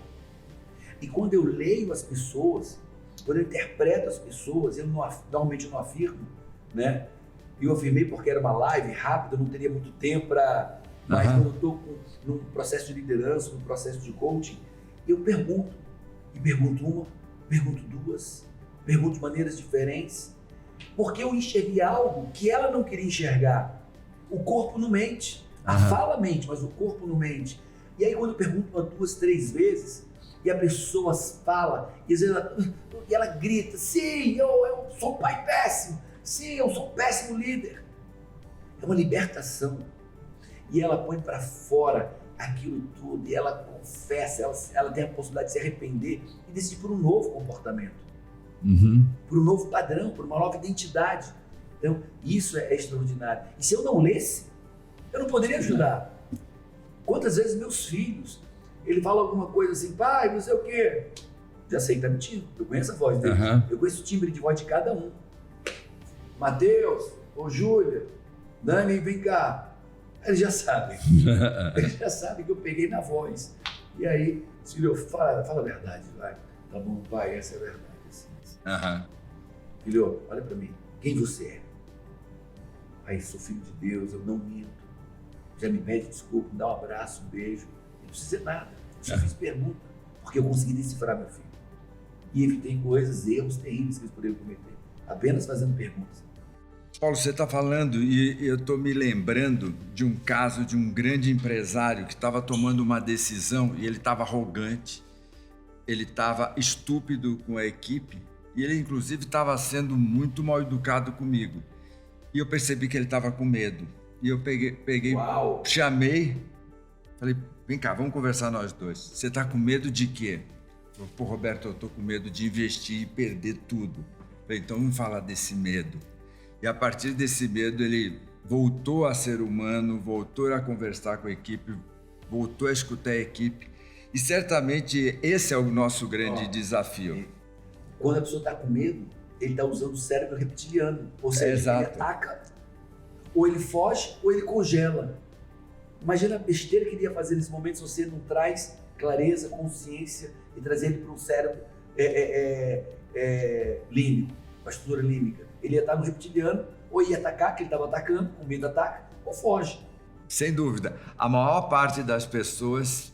E quando eu leio as pessoas, quando eu interpreto as pessoas, normalmente eu não afirmo, né? Eu afirmei porque era uma live rápida, eu não teria muito tempo para... Mas quando eu estou num processo de liderança, num processo de coaching, eu pergunto. E pergunto uma, pergunto duas, pergunto de maneiras diferentes, porque eu enxerguei algo que ela não queria enxergar. O corpo não mente, a fala mente, mas o corpo não mente. E aí quando eu pergunto uma, duas, três vezes, e a pessoa fala, e ela grita, sim, eu sou um pai péssimo, sim, eu sou um péssimo líder. É uma libertação. E ela põe para fora aquilo tudo, e ela confessa, ela tem a possibilidade de se arrepender e decidir por um novo comportamento, por um novo padrão, por uma nova identidade. Então, isso é extraordinário. E se eu não lesse, eu não poderia ajudar. Quantas vezes meus filhos, ele fala alguma coisa assim, pai, não sei o quê, já sei que tá mentindo, eu conheço a voz dele, eu conheço o timbre de voz de cada um. Mateus, ô Júlia, Dani, vem cá. Eles já sabem. Eles já sabem que eu peguei na voz. E aí, filho, fala a verdade, vai. Tá bom, pai, essa é a verdade. Assim. Filho, olha pra mim. Quem você é? Pai, sou filho de Deus, eu não minto. Já me pede desculpa, me dá um abraço, um beijo. Não precisa dizer nada. Eu só fiz pergunta, porque eu consegui decifrar meu filho. E evitei coisas, erros terríveis que eles poderiam cometer. Apenas fazendo perguntas. Paulo, você está falando e eu estou me lembrando de um caso de um grande empresário que estava tomando uma decisão e ele estava arrogante ele estava estúpido com a equipe e ele, inclusive, estava sendo muito mal educado comigo. E eu percebi que ele estava com medo. E eu peguei, chamei, falei, vem cá, vamos conversar nós dois. Você está com medo de quê? Falei, pô, Roberto, eu estou com medo de investir e perder tudo. Falei, então vamos falar desse medo. E a partir desse medo ele voltou a ser humano, voltou a conversar com a equipe, voltou a escutar a equipe. E certamente esse é o nosso grande desafio. Quando a pessoa está com medo, ele está usando o cérebro reptiliano. Ou seja, ele ataca, ou ele foge, ou ele congela. Imagina a besteira que ele ia fazer nesse momento se você não traz clareza, consciência e trazer ele para um cérebro límbico, uma estrutura límbica. Ele ia estar no reptiliano, ou ia atacar, que ele estava atacando, com medo ataca, ou foge. Sem dúvida. A maior parte das pessoas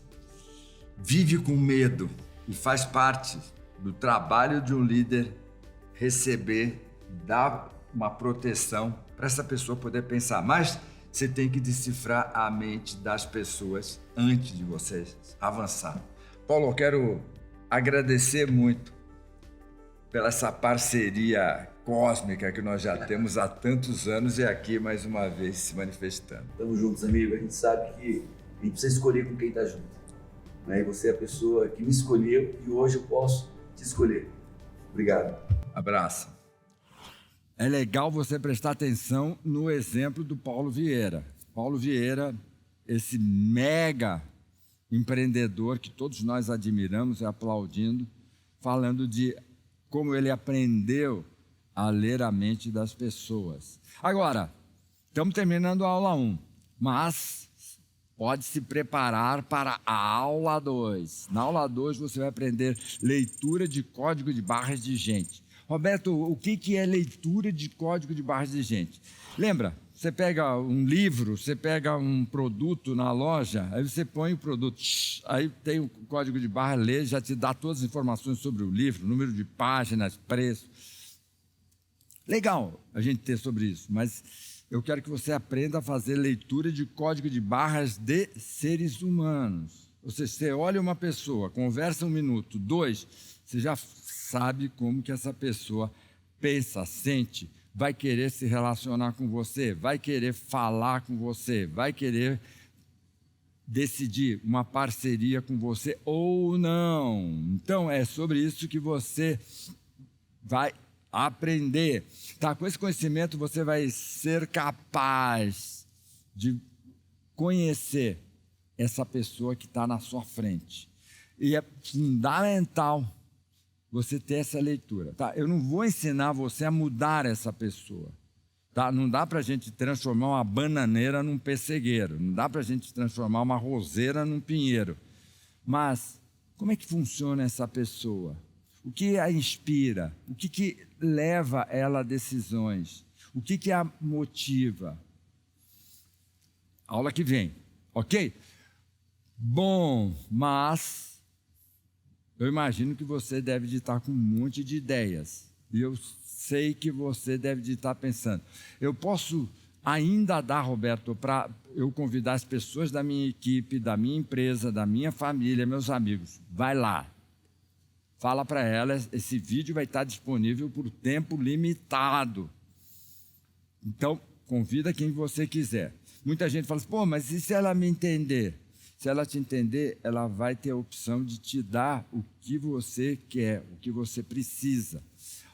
vive com medo e faz parte do trabalho de um líder receber, dar uma proteção para essa pessoa poder pensar. Mas você tem que decifrar a mente das pessoas antes de você avançar. Paulo, eu quero agradecer muito pela essa parceria cósmica que nós já temos há tantos anos e aqui mais uma vez se manifestando. Estamos juntos, amigo. A gente sabe que a gente precisa escolher com quem está junto. E você é a pessoa que me escolheu e hoje eu posso te escolher. Obrigado. Abraço. É legal você prestar atenção no exemplo do Paulo Vieira. Paulo Vieira, esse mega empreendedor que todos nós admiramos e aplaudindo, falando de como ele aprendeu a ler a mente das pessoas. Agora, estamos terminando a aula 1, mas pode se preparar para a aula 2. Na aula 2 você vai aprender leitura de código de barras de gente. Roberto, o que é leitura de código de barras de gente? Lembra, você pega um livro, você pega um produto na loja, aí você põe o produto, aí tem o código de barra, lê, já te dá todas as informações sobre o livro, número de páginas, preço. Legal a gente ter sobre isso, mas eu quero que você aprenda a fazer leitura de código de barras de seres humanos. Ou seja, você olha uma pessoa, conversa 1 minuto, 2, você já sabe como que essa pessoa pensa, sente, vai querer se relacionar com você, vai querer falar com você, vai querer decidir uma parceria com você ou não. Então, é sobre isso que você vai aprender. Tá? Com esse conhecimento, você vai ser capaz de conhecer essa pessoa que está na sua frente. E é fundamental você ter essa leitura. Tá? Eu não vou ensinar você a mudar essa pessoa. Tá? Não dá para a gente transformar uma bananeira num pessegueiro. Não dá para a gente transformar uma roseira num pinheiro. Mas como é que funciona essa pessoa? O que a inspira? O que leva ela a decisões? O que a motiva? Aula que vem, ok? Bom, mas eu imagino que você deve de estar com um monte de ideias. E eu sei que você deve de estar pensando, eu posso ainda dar, Roberto, para eu convidar as pessoas da minha equipe, da minha empresa, da minha família, meus amigos. Vai lá. Fala para elas, esse vídeo vai estar disponível por tempo limitado. Então, convida quem você quiser. Muita gente fala assim, pô, mas e se ela me entender? Se ela te entender, ela vai ter a opção de te dar o que você quer, o que você precisa.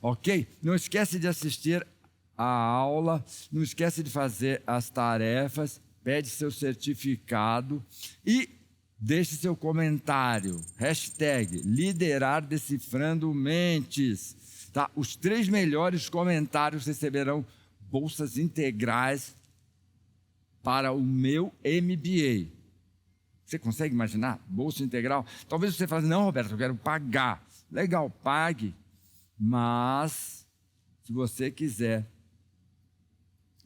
Ok? Não esquece de assistir a aula, não esquece de fazer as tarefas, pede seu certificado e deixe seu comentário, hashtag liderar decifrando mentes. Tá? Os 3 melhores comentários receberão bolsas integrais para o meu MBA. Você consegue imaginar? Bolsa integral? Talvez você fale, não, Roberto, eu quero pagar. Legal, pague. Mas, se você quiser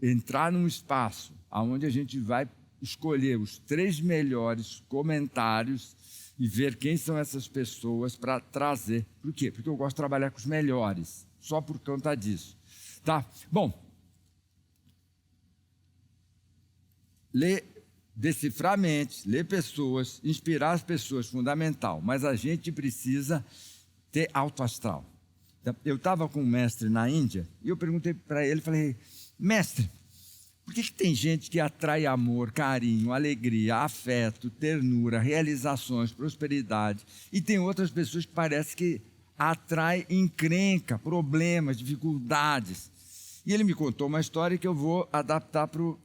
entrar num espaço onde a gente vai escolher os 3 melhores comentários e ver quem são essas pessoas para trazer. Por quê? Porque eu gosto de trabalhar com os melhores, só por conta disso. Tá? Bom, decifrar mentes, ler pessoas, inspirar as pessoas, fundamental. Mas a gente precisa ter alto astral. Eu estava com um mestre na Índia e eu perguntei para ele, falei, mestre, por que tem gente que atrai amor, carinho, alegria, afeto, ternura, realizações, prosperidade, e tem outras pessoas que parece que atrai encrenca, problemas, dificuldades? E ele me contou uma história que eu vou adaptar para o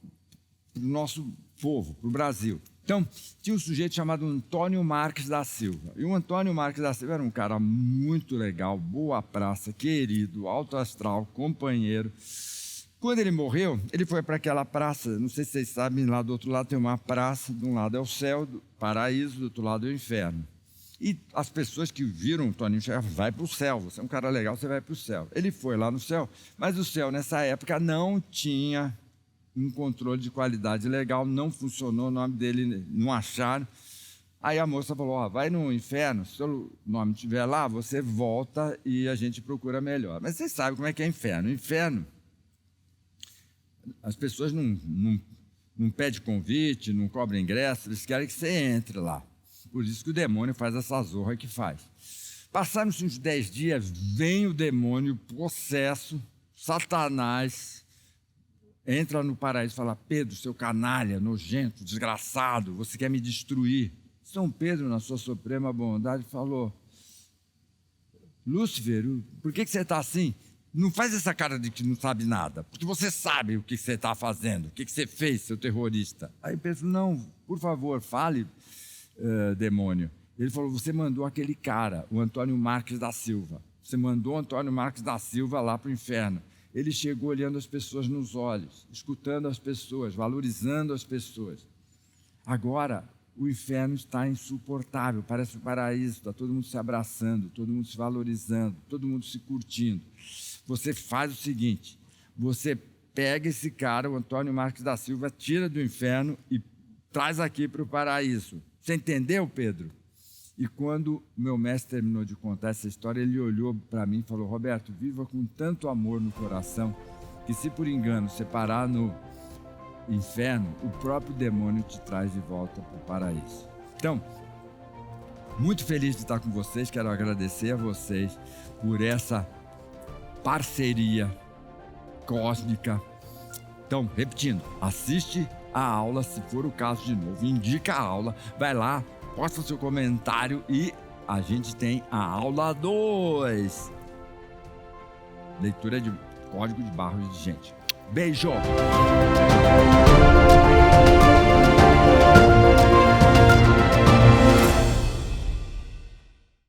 nosso povo, para o Brasil. Então, tinha um sujeito chamado Antônio Marques da Silva. E o Antônio Marques da Silva era um cara muito legal, boa praça, querido, alto astral, companheiro. Quando ele morreu, ele foi para aquela praça, não sei se vocês sabem, lá do outro lado tem uma praça, de um lado é o céu, do paraíso, do outro lado é o inferno. E as pessoas que viram o Toninho chegar, vai para o céu, você é um cara legal, você vai para o céu. Ele foi lá no céu, mas o céu nessa época não tinha um controle de qualidade legal, não funcionou, o nome dele não acharam. Aí a moça falou, vai no inferno, se o nome estiver lá, você volta e a gente procura melhor. Mas vocês sabem como é que é inferno. Inferno, as pessoas não pedem convite, não cobram ingresso, eles querem que você entre lá. Por isso que o demônio faz essa zorra que faz. Passaram-se uns 10 dias, vem o demônio, possesso, Satanás, entra no paraíso e fala, Pedro, seu canalha, nojento, desgraçado, você quer me destruir. São Pedro, na sua suprema bondade, falou, Lúcifer, por que você está assim? Não faz essa cara de que não sabe nada, porque você sabe o que você está fazendo, o que você fez, seu terrorista. Aí Pedro, não, por favor, fale, demônio. Ele falou, você mandou aquele cara, o Antônio Marques da Silva. Você mandou o Antônio Marques da Silva lá para o inferno. Ele chegou olhando as pessoas nos olhos, escutando as pessoas, valorizando as pessoas. Agora, o inferno está insuportável, parece um paraíso, está todo mundo se abraçando, todo mundo se valorizando, todo mundo se curtindo. Você faz o seguinte, você pega esse cara, o Antônio Marques da Silva, tira do inferno e traz aqui para o paraíso. Você entendeu, Pedro? E quando o meu mestre terminou de contar essa história, ele olhou para mim e falou, Roberto, viva com tanto amor no coração, que se por engano você parar no inferno, o próprio demônio te traz de volta para o paraíso. Então, muito feliz de estar com vocês, quero agradecer a vocês por essa parceria cósmica. Então, repetindo, assiste a aula, se for o caso de novo, indica a aula, vai lá, posta seu comentário e a gente tem a aula 2. Leitura de código de barras de gente. Beijo!